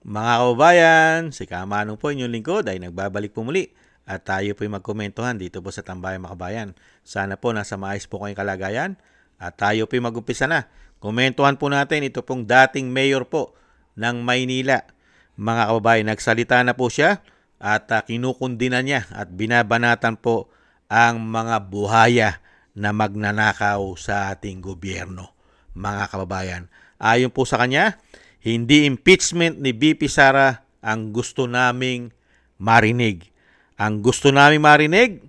Mga kababayan, si Kamanong po inyong lingkod ay nagbabalik po muli at tayo po magkomentuhan dito po sa Tambayang Makabayan. Sana po nasa maayos po kayong kalagayan at tayo po mag-umpisa na. Komentuhan po natin ito pong dating mayor po ng Maynila. Mga kababayan, nagsalita na po siya at kinukundina niya at binabanatan po ang mga buhaya na magnanakaw sa ating gobyerno. Mga kababayan, ayon po sa kanya, hindi impeachment ni VP Sara ang gusto naming marinig. Ang gusto naming marinig,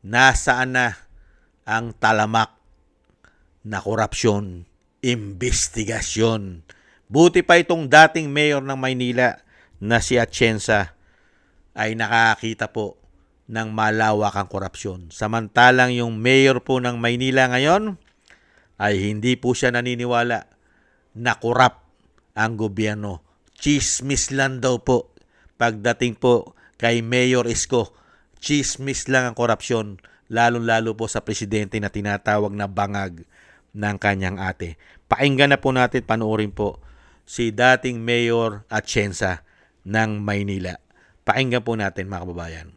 nasaan na ang talamak na korupsyon, investigasyon. Buti pa itong dating mayor ng Maynila na si Atienza ay nakakita po ng malawakang korupsyon. Samantalang yung mayor po ng Maynila ngayon ay hindi po siya naniniwala na korap ang gobyerno. Chismis lang daw po. Pagdating po kay Mayor Isko, chismis lang ang korupsyon, lalong-lalo po sa presidente na tinatawag na bangag ng kanyang ate. Pakinggan na po natin, panoorin po si dating Mayor Atienza ng Maynila. Pakinggan po natin, mga kababayan.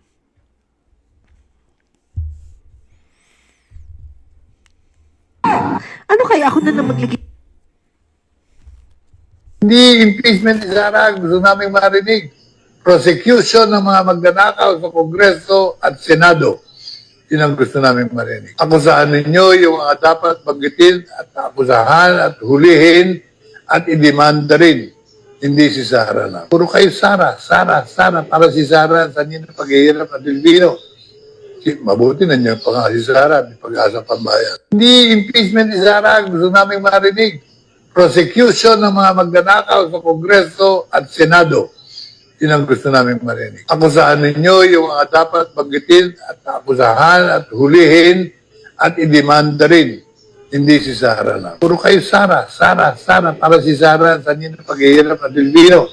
Ano kaya ako na magiging Hindi impeachment ni Sara, gusto namin marinig. Prosecution ng mga magnanakaw sa Kongreso at Senado. Yun ang gusto namin marinig. Akusahan ninyo yung mga dapat banggitin at akusahan at hulihin at idemanda rin. Hindi si Sara lang. Puro kayo Sara, Sara, Sara. Para si Sara, saan yun ang paghihirap at Pilipino? Mabuti na niya pa nga si Sara, may pag-asa pambayan. Hindi impeachment ni Sara, gusto namin marinig. Prosecution ng mga magnanakaw sa Kongreso at Senado. Yun ang gusto namin marinig. Akusahan ninyo yung mga dapat banggitin at akusahan at hulihin at idemanda rin. Hindi si Sara lang. Puro kayo Sara, Sara, Sara. Para si Sara, saan yun ang paghihirap at Pilipino?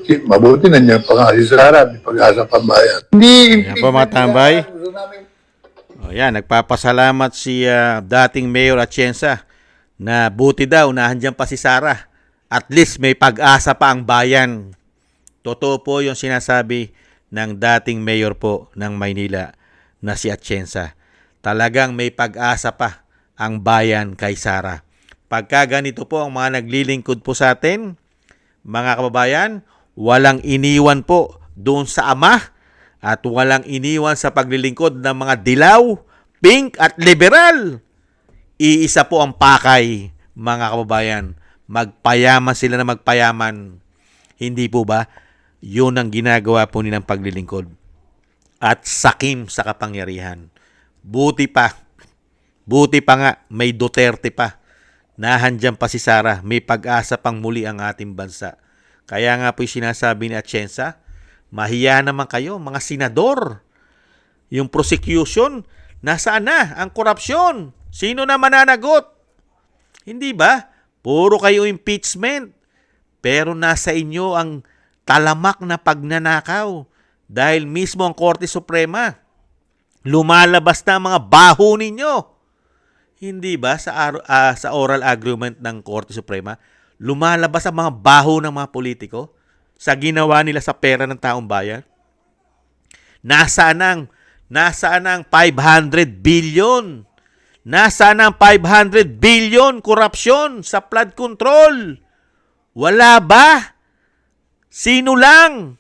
Mabuti na niya pa nga si Sara, may pag-asa pambayan. Hindi Yan po mga tambay. O yan, nagpapasalamat si dating Mayor Atienza na buti daw nahandyan pa si Sara. At least may pag-asa pa ang bayan. Totoo po yung sinasabi ng dating mayor po ng Maynila na si Atienza. Talagang may pag-asa pa ang bayan kay Sara. Pagka ganito po ang mga naglilingkod po sa atin, mga kababayan, walang iniwan po doon sa ama at walang iniwan sa paglilingkod ng mga dilaw, pink at liberal. Iisa po ang pakay, mga kababayan. Magpayaman sila na magpayaman. Hindi po ba? Yun ang ginagawa po nilang paglilingkod. At sakim sa kapangyarihan. Buti pa nga may Duterte pa. Nahandyan pa si Sara. May pag-asa pang muli ang ating bansa. Kaya nga po yung sinasabi ni Atienza, mahiya naman kayo, mga senador. Yung prosecution, nasaan na ang korupsyon? Sino na mananagot? Hindi ba? Puro kayo impeachment. Pero nasa inyo ang talamak na pagnanakaw. Dahil mismo ang Korte Suprema, lumalabas na ang mga baho ninyo. Hindi ba sa oral argument ng Korte Suprema, lumalabas ang mga baho ng mga politiko sa ginawa nila sa pera ng taong bayan? Nasaan ang 500 billion? Nasaan ang 500 billion korupsyon sa flood control? Wala ba? Sino lang?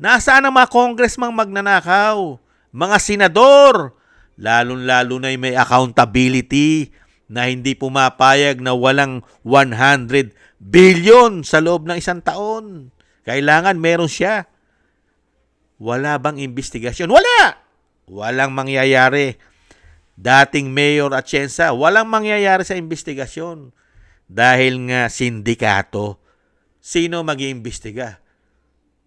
Nasaan ang mga congressman magnanakaw? Mga senador? Lalong-lalo na yung may accountability na hindi pumapayag na walang 100 billion sa loob ng isang taon. Kailangan meron siya. Wala bang investigasyon? Wala! Walang mangyayari. Dating Mayor Atienza, walang mangyayari sa investigasyon. Dahil nga sindikato. Sino mag-iimbestiga?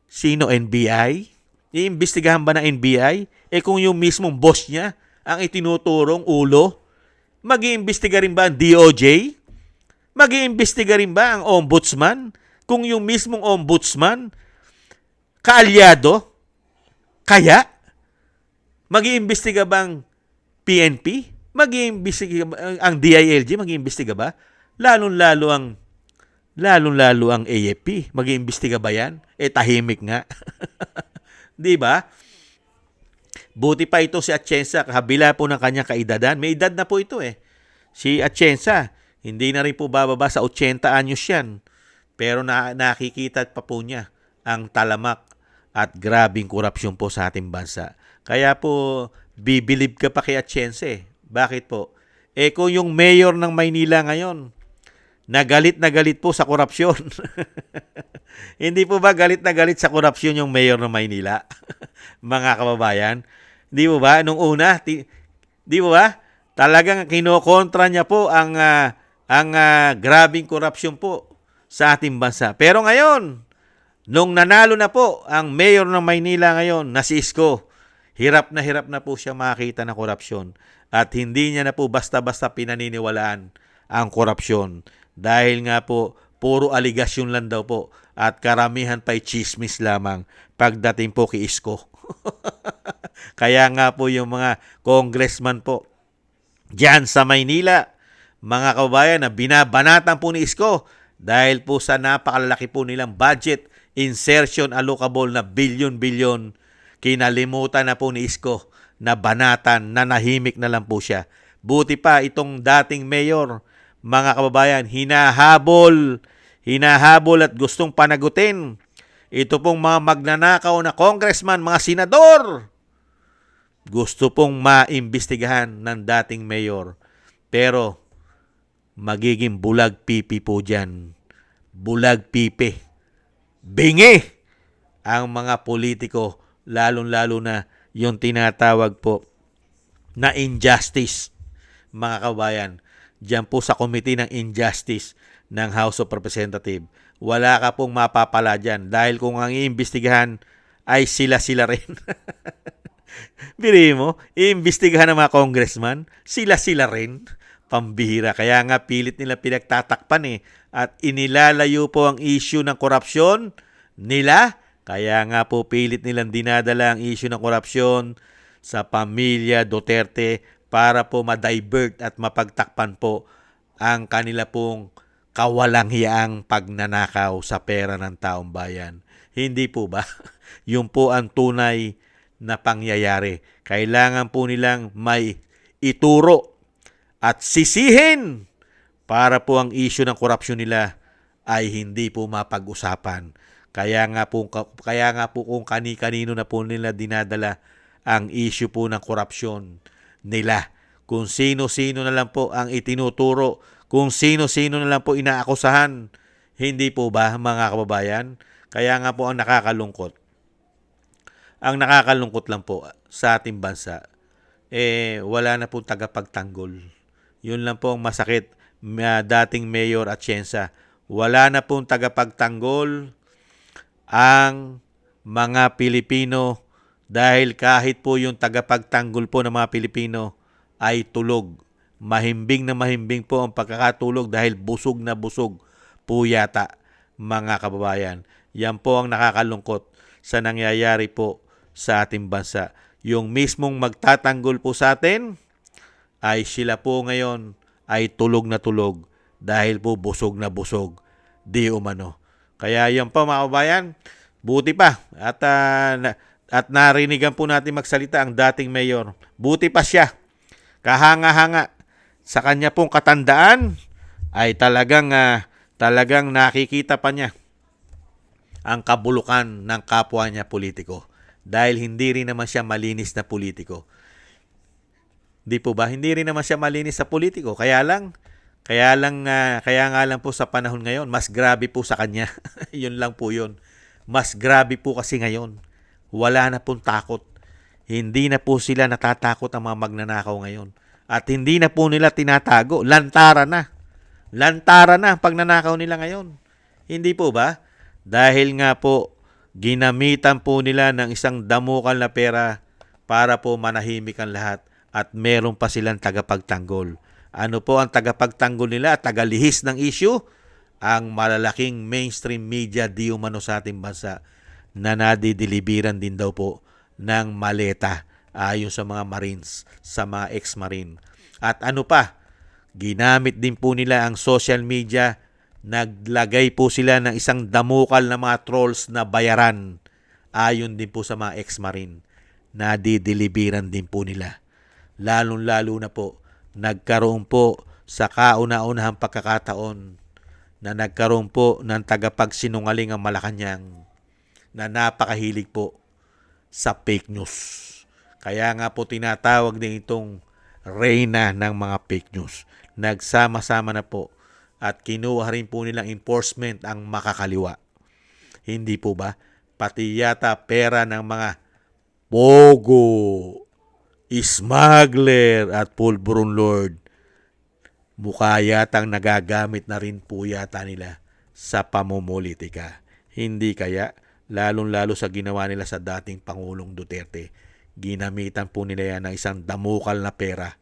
Sino, NBI? Iimbestigahan ba ng NBI? Kung yung mismong boss niya ang itinuturong ulo, mag-iimbestiga rin ba ang DOJ? Mag-iimbestiga rin ba ang ombudsman? Kung yung mismong ombudsman, kaalyado? Kaya? Mag-iimbestiga ba ang PNP? Mag-iimbestiga ba ang DILG? Mag-iimbestiga ba? Lalong-lalo ang Lalong-lalo ang AFP. Mag-iimbestiga ba yan? Tahimik nga. Di ba? Buti pa ito si Atienza, kabila po ng kanyang kaedadan. May edad na po ito Si Atienza, hindi na rin po bababa sa 80 anyos yan. Pero nakikita pa po niya ang talamak at grabing korupsyon po sa ating bansa. Kaya po, bibilib ka pa kay Atienza Bakit po? Kung yung mayor ng Maynila ngayon, na galit po sa korupsyon. Hindi po ba galit na galit sa korupsyon yung mayor ng Maynila? Mga kababayan, di mo ba? Nung una, di mo ba? Talagang kinokontra niya po ang grabing korupsyon po sa ating bansa. Pero ngayon, nung nanalo na po ang mayor ng Maynila ngayon, na si Isko, hirap na po siya makita ng korupsyon. At hindi niya na po basta-basta pinaniniwalaan ang korupsyon. Dahil nga po, puro aligasyon lang daw po. At karamihan pa'y chismis lamang pagdating po kay Isko. Kaya nga po yung mga congressman po diyan sa Maynila, mga kababayan, na binabanatan po ni Isko dahil po sa napakalaki po nilang budget insertion allocable na bilyon-bilyon, kinalimutan na po ni Isko na banatan, na nahimik na lang po siya. Buti pa itong dating mayor, mga kababayan, hinahabol at gustong panagutin ito pong mga magnanakaw na congressman, mga senador. Gusto pong maimbestigahan ng dating mayor. Pero magiging bulag pipi po dyan. Bulag pipi. Bingi ang mga politiko, lalong-lalo na yung tinatawag po na injustice, mga kabayan. Diyan po sa Committee ng Injustice ng House of Representatives. Wala ka pong mapapala dyan dahil kung ang iimbestigahan ay sila-sila rin. Biri mo, iimbestigahan ng mga congressman, sila-sila rin. Pambihira. Kaya nga pilit nila pinagtatakpan at inilalayo po ang issue ng korupsyon nila. Kaya nga po pilit nilang dinadala ang issue ng korupsyon sa pamilya Duterte para po ma-divert at mapagtakpan po ang kanila pong kawalang-hiyaang pagnanakaw sa pera ng taong bayan. Hindi po ba? Yun po ang tunay na pangyayari. Kailangan po nilang may ituro at sisihin para po ang issue ng korupsyon nila ay hindi po mapag-usapan. Kaya nga po kung kani-kanino na po nila dinadala ang issue po ng korupsyon nila. Kung sino-sino na lang po ang itinuturo, kung sino-sino na lang po inaakusahan. Hindi po ba, mga kababayan? Kaya nga po ang nakakalungkot. Ang nakakalungkot lang po sa ating bansa, wala na po tagapagtanggol. Yun lang po ang masakit, dating Mayor Atienza. Wala na pong tagapagtanggol ang mga Pilipino dahil kahit po yung tagapagtanggol po ng mga Pilipino ay tulog. Mahimbing na mahimbing po ang pagkakatulog dahil busog na busog po yata, mga kababayan. Yan po ang nakakalungkot sa nangyayari po sa ating bansa. Yung mismong magtatanggol po sa atin ay sila po ngayon ay tulog na tulog dahil po busog na busog di umano. Kaya yan po, mga kababayan, buti pa at narinigan po natin magsalita ang dating mayor. Buti pa siya. Kahanga-hanga sa kanya pong katandaan ay talagang nakikita pa niya ang kabulukan ng kapwa niya politiko. Dahil hindi rin naman siya malinis na politiko. Di po ba? Hindi rin naman siya malinis sa politiko. Kaya nga lang po sa panahon ngayon, mas grabe po sa kanya. Yun lang po yun. Mas grabe po kasi ngayon. Wala na pong takot. Hindi na po sila natatakot ang mga magnanakaw ngayon. At hindi na po nila tinatago. Lantara na. Lantara na ang pagnanakaw nila ngayon. Hindi po ba? Dahil nga po, ginamitan po nila ng isang damukal na pera para po manahimik ang lahat at meron pa silang tagapagtanggol. Ano po ang tagapagtanggol nila at tagalihis ng issue? Ang malalaking mainstream media di umano sa ating bansa na nadidilibiran din daw po ng maleta ayon sa mga Marines, sa mga ex-Marine. At ano pa, ginamit din po nila ang social media Naglagay po sila ng isang damukal na mga trolls na bayaran ayon din po sa mga ex-marine na dideliveran din po nila. Lalong-lalo na po, nagkaroon po sa kauna-unahang pagkakataon na nagkaroon po ng tagapagsinungaling ang Malacanang na napakahilig po sa fake news. Kaya nga po tinatawag din itong reyna ng mga fake news. Nagsama-sama na po at kinuha rin po nilang enforcement ang makakaliwa. Hindi po ba? Pati yata pera ng mga pogo, smuggler at pulburon lord, mukha yatang nagagamit na rin po yata nila sa pamumulitika. Hindi kaya, lalong-lalo sa ginawa nila sa dating Pangulong Duterte, ginamitan po nila yan ng isang damukal na pera.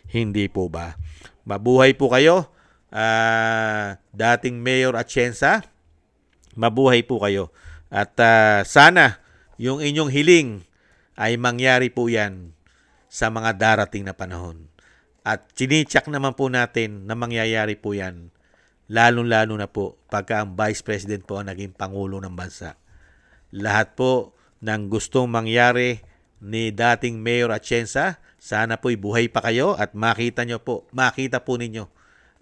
Hindi po ba? Mabuhay po kayo, dating Mayor Atienza, mabuhay po kayo. At sana yung inyong hiling ay mangyari po yan sa mga darating na panahon. At chinicheck naman po natin na mangyayari po yan, lalong-lalo na po pagka ang Vice President po ang naging Pangulo ng Bansa. Lahat po ng gustong mangyari ni dating Mayor Atienza, sana po'y buhay pa kayo at makita po ninyo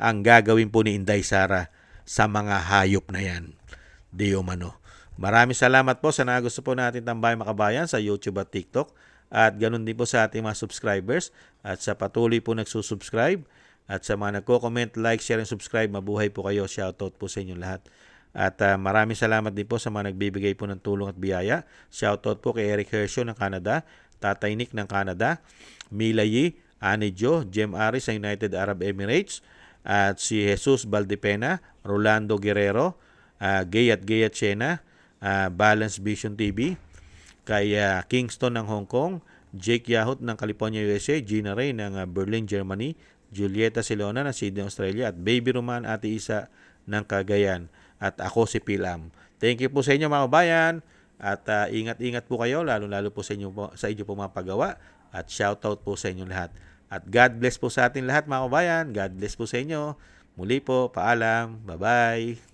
ang gagawin po ni Inday Sara sa mga hayop na yan. Di umano. Maraming salamat po sa nagusto po natin Tambayang Makabayan sa YouTube at TikTok. At ganun din po sa ating mga subscribers at sa patuloy po nagsusubscribe at sa mga nagko-comment, like, share, and subscribe. Mabuhay po kayo. Shoutout po sa inyong lahat. At maraming salamat din po sa mga nagbibigay po ng tulong at biyaya. Shoutout po kay Eric Hersho ng Canada, Tatay Nick ng Canada, Mila Yi, Annie Jo, Jem Aris sa United Arab Emirates, at si Jesus Valdepena, Rolando Guerrero, Gay at Chena, Balance Vision TV, kay Kingston ng Hong Kong, Jake Yahut ng California, USA, Gina Ray ng Berlin, Germany, Julieta Silona ng Sydney, Australia, at Baby Roman Ate Isa ng Cagayan. At ako si Pilam. Thank you po sa inyo mga kabayan. At ingat-ingat po kayo, lalo-lalo po sa inyo po mga paggawa. At shoutout po sa inyo lahat. At God bless po sa atin lahat mga kabayan. God bless po sa inyo. Muli po, paalam. Bye-bye.